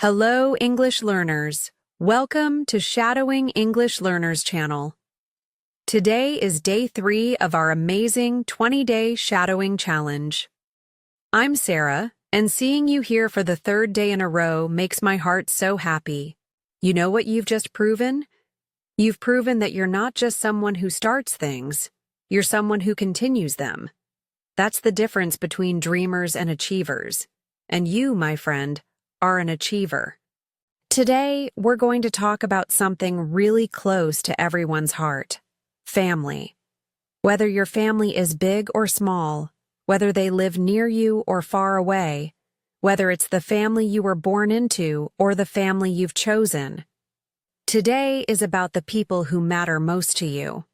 Hello, English learners. Welcome to Shadowing English Learners channel. Today is day 3 of our amazing 20-day shadowing challenge. I'm Sarah, and seeing you here for the 3rd day in a row makes my heart so happy. You know what you've just proven? You've proven that you're not just someone who starts things, you're someone who continues them. That's the difference between dreamers and achievers. And you, my friend, are an achiever. Today, we're going to talk about something really close to everyone's heart: family. Whether your family is big or small, whether they live near you or far away, whether it's the family you were born into or the family you've chosen, today is about the people who matter most to you.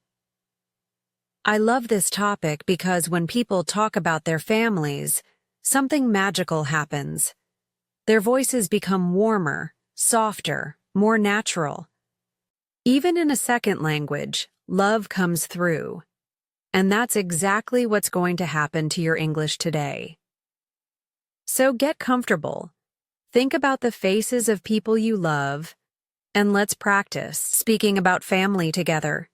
I love this topic because when people talk about their families, something magical happens. Their voices become warmer, softer, more natural. Even in a second language, love comes through. And that's exactly what's going to happen to your English today. So get comfortable. Think about the faces of people you love, and let's practice speaking about family together.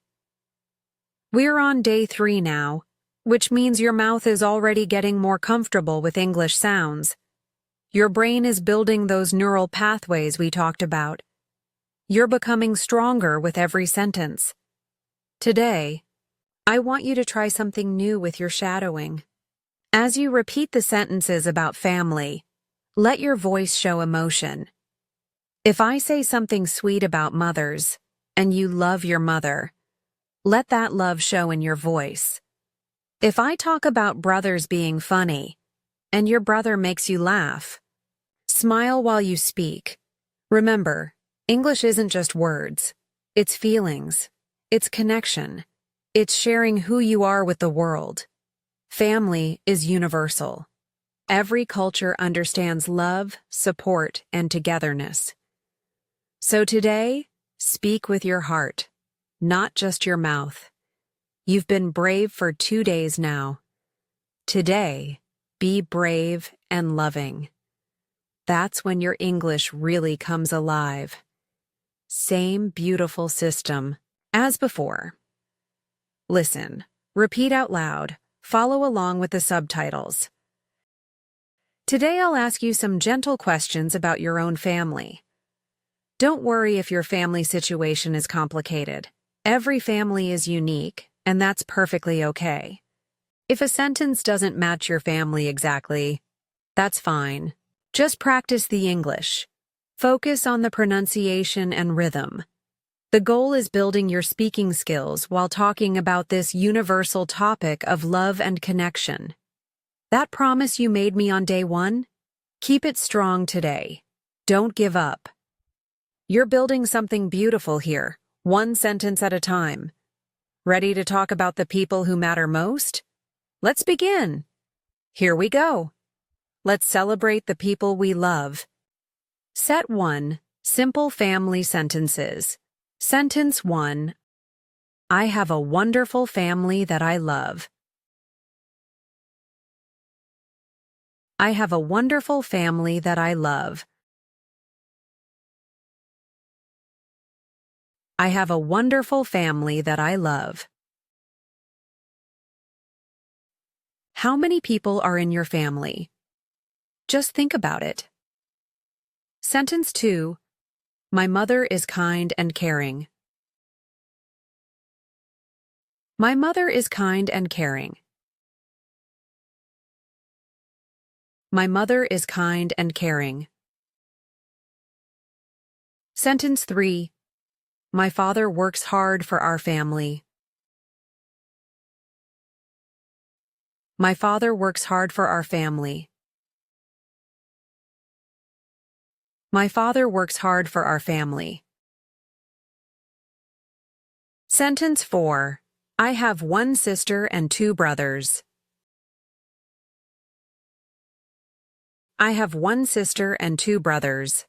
We're on day 3 now, which means your mouth is already getting more comfortable with English sounds. Your brain is building those neural pathways we talked about. You're becoming stronger with every sentence. Today, I want you to try something new with your shadowing. As you repeat the sentences about family, let your voice show emotion. If I say something sweet about mothers, and you love your mother, let that love show in your voice. If I talk about brothers being funny, and your brother makes you laugh, smile while you speak. Remember, English isn't just words. It's feelings. It's connection. It's sharing who you are with the world. Family is universal. Every culture understands love, support, and togetherness. So today, speak with your heart, not just your mouth. You've been brave for 2 days now. Today, be brave and loving. That's when your English really comes alive. Same beautiful system as before. Listen, repeat out loud, follow along with the subtitles. Today I'll ask you some gentle questions about your own family. Don't worry if your family situation is complicated. Every family is unique, and that's perfectly okay. If a sentence doesn't match your family exactly, that's fine. Just practice the English. Focus on the pronunciation and rhythm. The goal is building your speaking skills while talking about this universal topic of love and connection. That promise you made me on day 1? Keep it strong today. Don't give up. You're building something beautiful here, one sentence at a time. Ready to talk about the people who matter most? Let's begin. Here we go. Let's celebrate the people we love. Set 1. Simple family sentences. Sentence 1. I have a wonderful family that I love. I have a wonderful family that I love. I have a wonderful family that I love. How many people are in your family? Just think about it. Sentence 2. My mother is kind and caring. My mother is kind and caring. My mother is kind and caring. Sentence 3. My father works hard for our family. My father works hard for our family. My father works hard for our family. Sentence 4. I have 1 sister and 2 brothers. I have 1 sister and 2 brothers.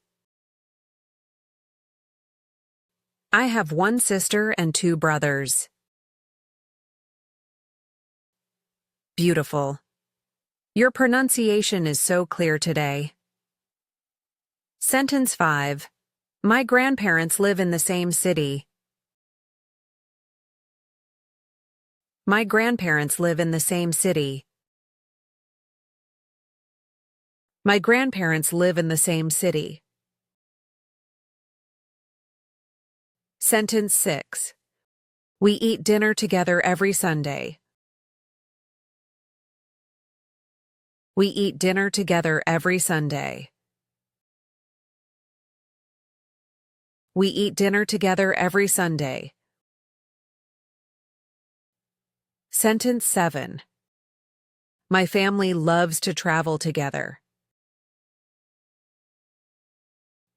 I have 1 sister and 2 brothers. Beautiful. Your pronunciation is so clear today. Sentence 5. My grandparents live in the same city. My grandparents live in the same city. My grandparents live in the same city. Sentence 6. We eat dinner together every Sunday. We eat dinner together every Sunday. We eat dinner together every Sunday. Sentence 7. My family loves to travel together.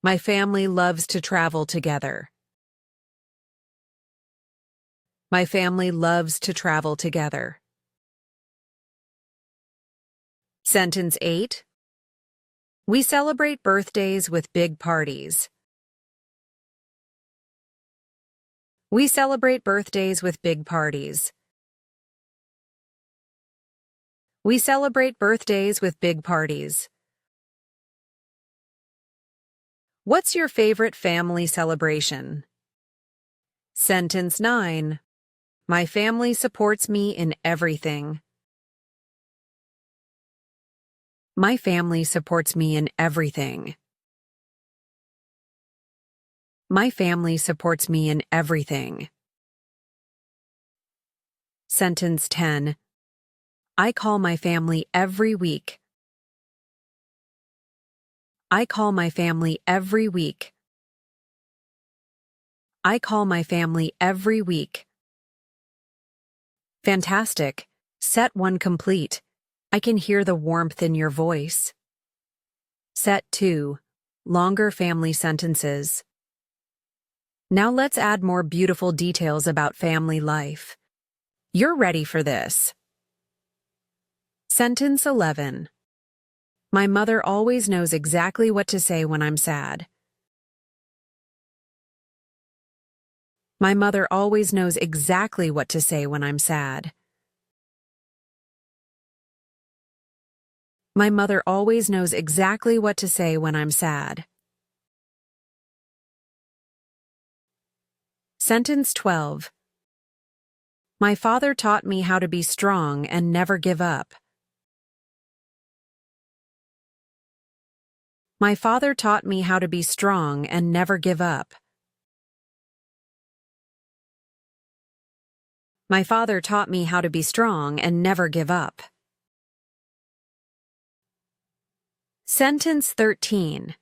My family loves to travel together. My family loves to travel together. Sentence 8. We celebrate birthdays with big parties. We celebrate birthdays with big parties. We celebrate birthdays with big parties. What's your favorite family celebration? Sentence 9. My family supports me in everything. My family supports me in everything. My family supports me in everything. Sentence 10. I call my family every week. I call my family every week. I call my family every week. Fantastic. Set 1 complete. I can hear the warmth in your voice. Set 2. Longer family sentences. Now let's add more beautiful details about family life. You're ready for this. Sentence 11. My mother always knows exactly what to say when I'm sad. My mother always knows exactly what to say when I'm sad. My mother always knows exactly what to say when I'm sad. Sentence 12. My father taught me how to be strong and never give up. My father taught me how to be strong and never give up. My father taught me how to be strong and never give up. Sentence 13.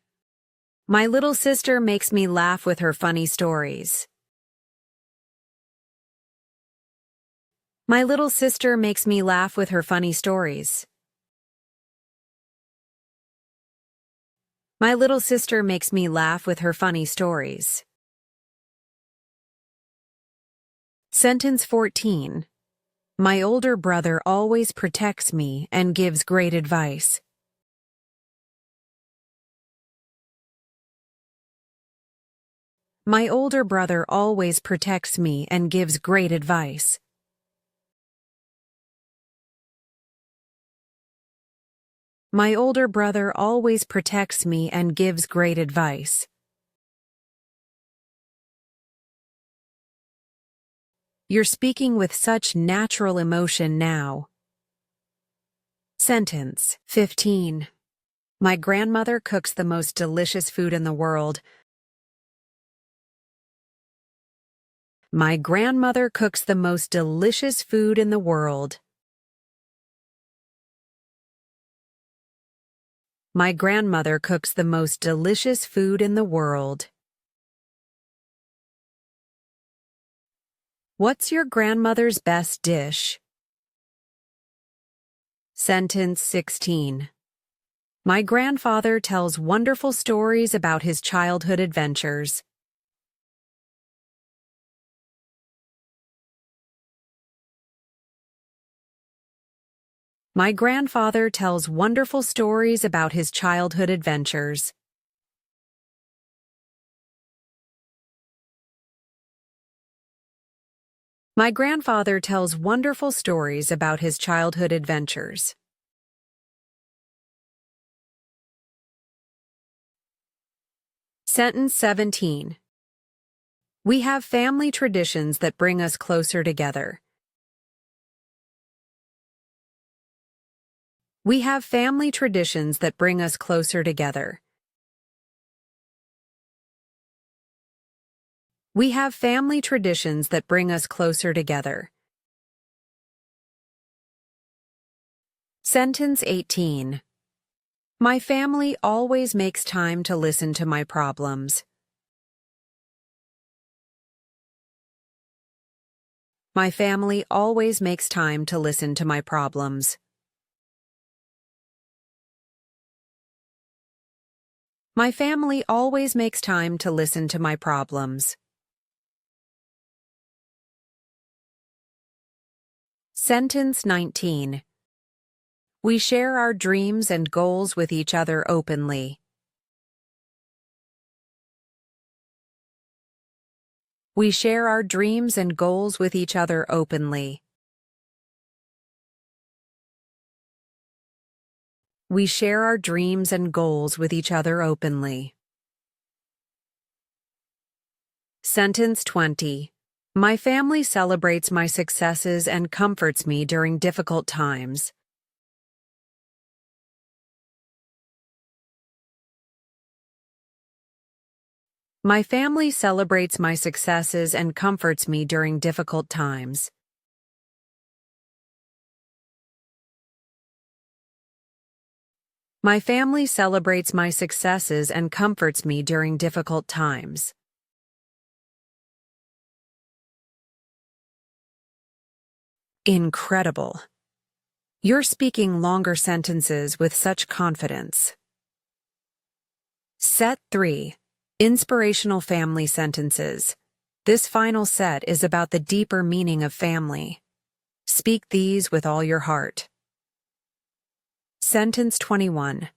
My little sister makes me laugh with her funny stories. My little sister makes me laugh with her funny stories. My little sister makes me laugh with her funny stories. Sentence 14. My older brother always protects me and gives great advice. My older brother always protects me and gives great advice. My older brother always protects me and gives great advice. You're speaking with such natural emotion now. Sentence 15. My grandmother cooks the most delicious food in the world. My grandmother cooks the most delicious food in the world. My grandmother cooks the most delicious food in the world. What's your grandmother's best dish? Sentence 16. My grandfather tells wonderful stories about his childhood adventures. My grandfather tells wonderful stories about his childhood adventures. My grandfather tells wonderful stories about his childhood adventures. Sentence 17. We have family traditions that bring us closer together. We have family traditions that bring us closer together. We have family traditions that bring us closer together. Sentence 18. My family always makes time to listen to my problems. My family always makes time to listen to my problems. My family always makes time to listen to my problems. Sentence 19. We share our dreams and goals with each other openly. We share our dreams and goals with each other openly. We share our dreams and goals with each other openly. Sentence 20. My family celebrates my successes and comforts me during difficult times. My family celebrates my successes and comforts me during difficult times. My family celebrates my successes and comforts me during difficult times. Incredible. You're speaking longer sentences with such confidence. Set 3. Inspirational family sentences. This final set is about the deeper meaning of family. Speak these with all your heart. Sentence 21.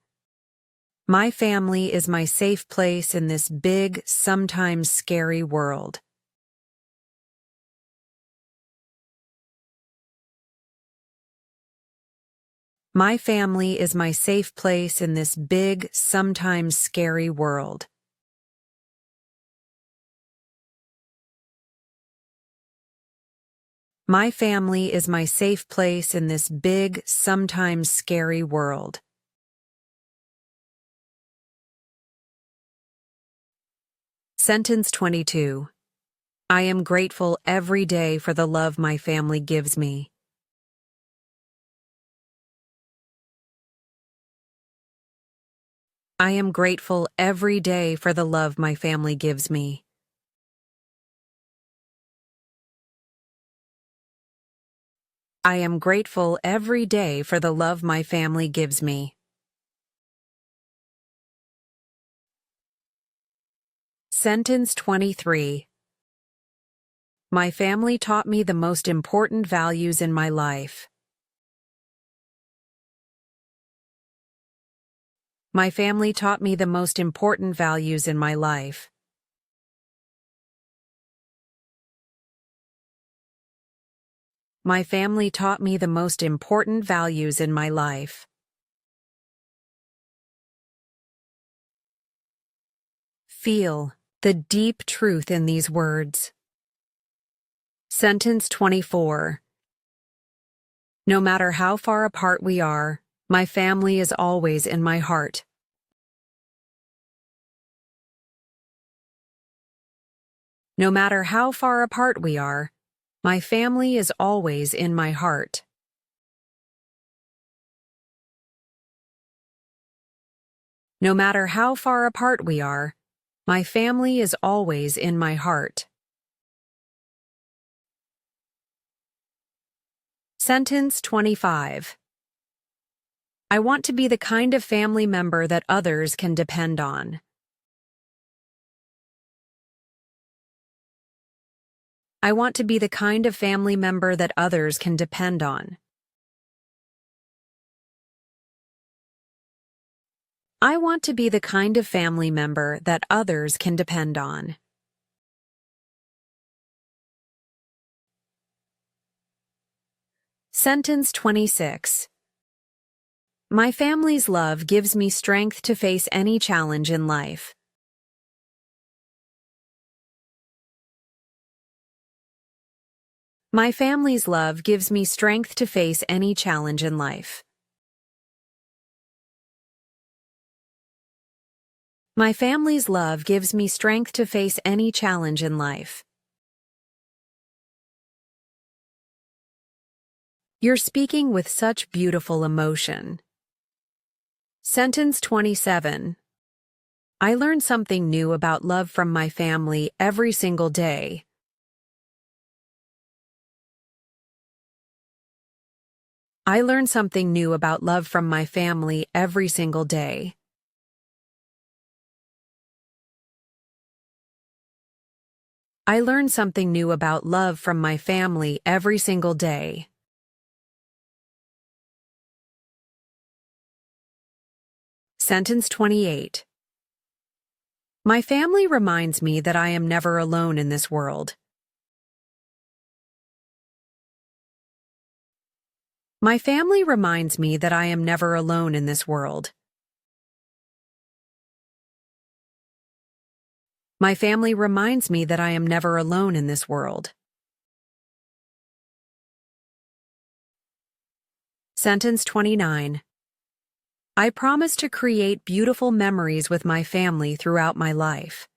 My family is my safe place in this big, sometimes scary world. My family is my safe place in this big, sometimes scary world. My family is my safe place in this big, sometimes scary world. Sentence 22. I am grateful every day for the love my family gives me. I am grateful every day for the love my family gives me. I am grateful every day for the love my family gives me. Sentence 23. My family taught me the most important values in my life. My family taught me the most important values in my life. My family taught me the most important values in my life. Feel the deep truth in these words. Sentence 24. No matter how far apart we are, my family is always in my heart. No matter how far apart we are, my family is always in my heart. No matter how far apart we are, my family is always in my heart. Sentence 25. I want to be the kind of family member that others can depend on. I want to be the kind of family member that others can depend on. I want to be the kind of family member that others can depend on. Sentence 26. My family's love gives me strength to face any challenge in life. My family's love gives me strength to face any challenge in life. My family's love gives me strength to face any challenge in life. You're speaking with such beautiful emotion. Sentence 27. I learn something new about love from my family every single day. I learn something new about love from my family every single day. I learn something new about love from my family every single day. Sentence 28. My family reminds me that I am never alone in this world. My family reminds me that I am never alone in this world. My family reminds me that I am never alone in this world. Sentence 29. I promise to create beautiful memories with my family throughout my life.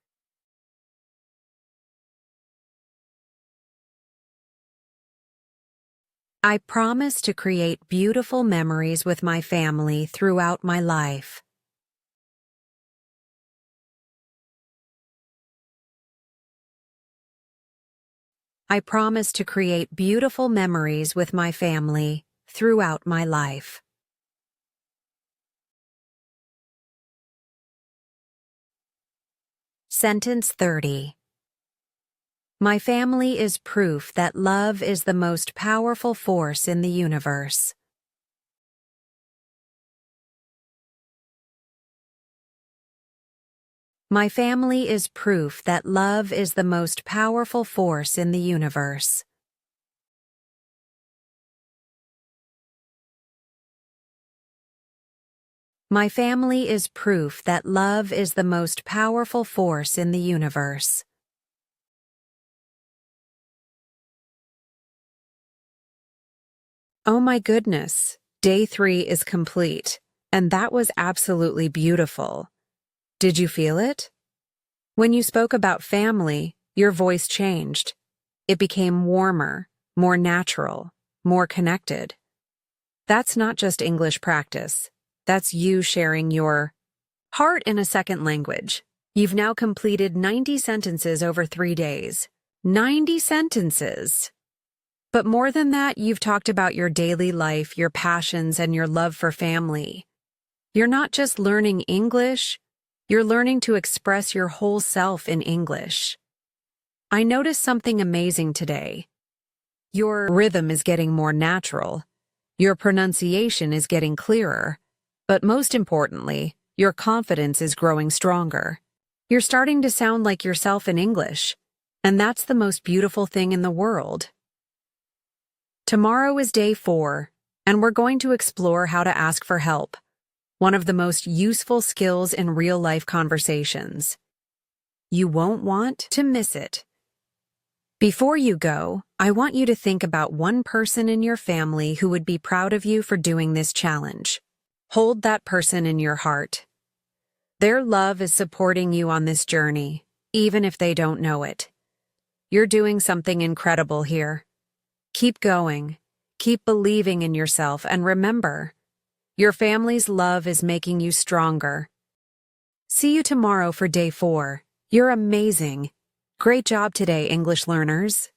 I promise to create beautiful memories with my family throughout my life. I promise to create beautiful memories with my family throughout my life. Sentence 30. My family is proof that love is the most powerful force in the universe. My family is proof that love is the most powerful force in the universe. My family is proof that love is the most powerful force in the universe. Oh my goodness, day 3 is complete, and that was absolutely beautiful. Did you feel it? When you spoke about family, your voice changed. It became warmer, more natural, more connected. That's not just English practice. That's you sharing your heart in a second language. You've now completed 90 sentences over 3 days. 90 sentences! But more than that, you've talked about your daily life, your passions, and your love for family. You're not just learning English, you're learning to express your whole self in English. I noticed something amazing today. Your rhythm is getting more natural. Your pronunciation is getting clearer. But most importantly, your confidence is growing stronger. You're starting to sound like yourself in English, and that's the most beautiful thing in the world. Tomorrow is day 4, and we're going to explore how to ask for help, one of the most useful skills in real-life conversations. You won't want to miss it. Before you go, I want you to think about one person in your family who would be proud of you for doing this challenge. Hold that person in your heart. Their love is supporting you on this journey, even if they don't know it. You're doing something incredible here. Keep going, keep believing in yourself, and remember, your family's love is making you stronger. See you tomorrow for day 4. You're amazing. Great job today, English learners.